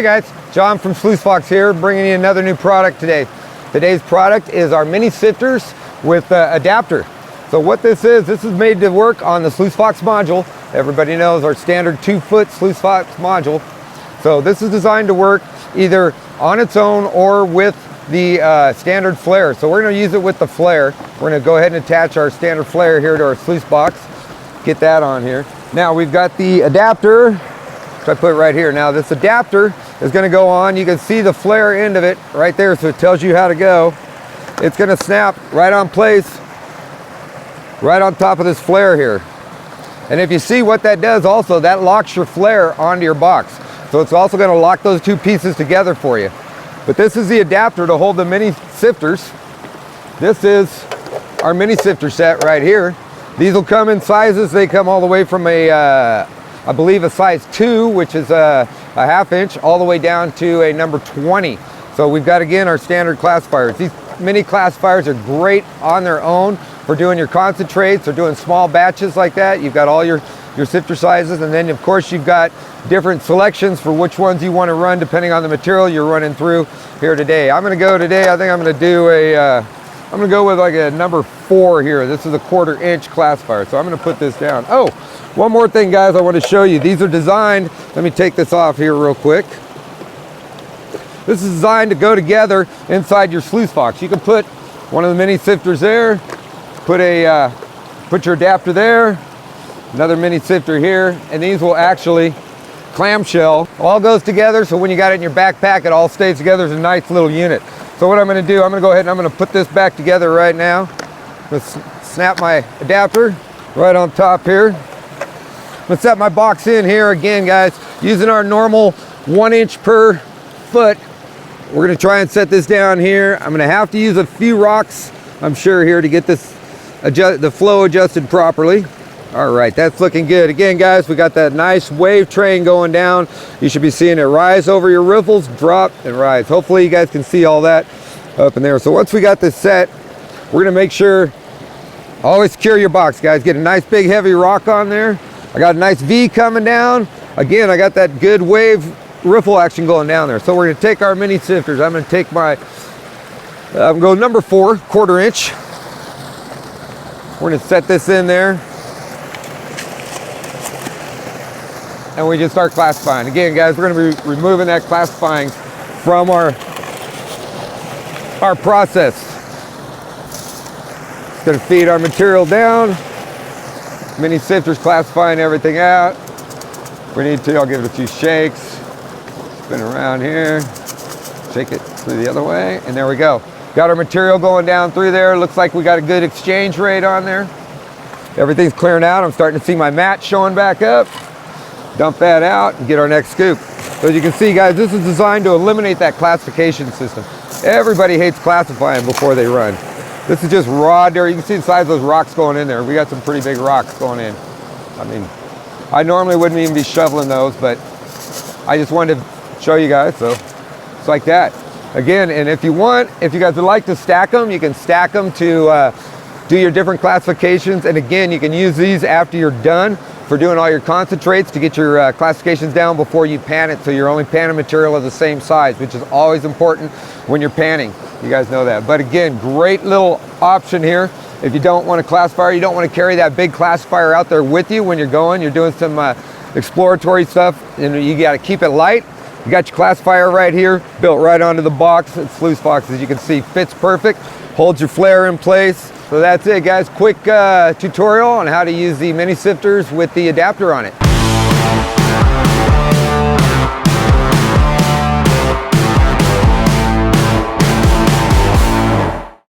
Hey guys, John from Sluice Fox here, bringing you another new product today. Today's product is our mini sifters with adapter. So what this is made to work on the Sluice Fox module. Everybody knows our standard 2-foot Sluice Fox module. So this is designed to work either on its own or with the standard flare. So we're going to use it with the flare. We're going to go ahead and attach our standard flare here to our Sluice box. Get that on here. Now we've got the adapter, which I put right here. Now this adapter is going to go on. You can see the flare end of it right there, so it tells you how to go. It's going to snap right on place, right on top of this flare here. And if you see what that does also, that locks your flare onto your box. So it's also going to lock those two pieces together for you. But this is the adapter to hold the mini sifters. This is our mini sifter set right here. These will come in sizes. They come all the way from I believe a size 2, which is a ½ inch, all the way down to a number 20. So we've got, again, our standard classifiers. These mini classifiers are great on their own for doing your concentrates or doing small batches like that. You've got all your sifter sizes, and then of course you've got different selections for which ones you want to run depending on the material you're running through here today. I'm going to go today, I think I'm going to do I'm going to go with like a number 4 here. This is a 1/4 inch classifier, so I'm going to put this down. Oh, one more thing, guys, I want to show you. These are designed, let me take this off here real quick. This is designed to go together inside your Sluice Fox. You can put one of the mini sifters there, put your adapter there, another mini sifter here, and these will actually clamshell. All goes together, so when you got it in your backpack, it all stays together as a nice little unit. So what I'm going to do, I'm going to go ahead and I'm going to put this back together right now. I'm going to snap my adapter right on top here. I'm going to set my box in here again, guys, using our normal 1 inch per foot. We're going to try and set this down here. I'm going to have to use a few rocks, I'm sure, here to get this the flow adjusted properly. All right, that's looking good. Again, guys, we got that nice wave train going down. You should be seeing it rise over your riffles, drop and rise. Hopefully you guys can see all that up in there. So once we got this set, we're gonna make sure, always secure your box, guys. Get a nice big heavy rock on there. I got a nice V coming down. Again, I got that good wave riffle action going down there. So we're gonna take our mini sifters. I'm gonna take my, I'm going number 4, 1/4 inch. We're gonna set this in there. And we just start classifying. Again, guys, we're going to be removing that classifying from our process. It's going to feed our material down. Mini sifters classifying everything out. We need to, I'll give it a few shakes. Spin around here. Shake it through the other way. And there we go. Got our material going down through there. Looks like we got a good exchange rate on there. Everything's clearing out. I'm starting to see my mat showing back up. Dump that out and get our next scoop. So as you can see, guys, this is designed to eliminate that classification system. Everybody hates classifying before they run. This is just raw dirt. You can see the size of those rocks going in there. We got some pretty big rocks going in. I mean, I normally wouldn't even be shoveling those, but I just wanted to show you guys. So it's like that. Again, and if you guys would like to stack them, you can stack them to do your different classifications. And again, you can use these after you're done for doing all your concentrates to get your classifications down before you pan it, so you're only panning material of the same size, which is always important when you're panning. You guys know that. But again, great little option here. If you don't want a classifier, you don't want to carry that big classifier out there with you when you're doing some exploratory stuff, and you got to keep it light. You got your classifier right here, built right onto the box. It's Sluice Fox, as you can see, fits perfect, holds your flare in place. So that's it, guys. Quick tutorial on how to use the mini sifters with the adapter on it.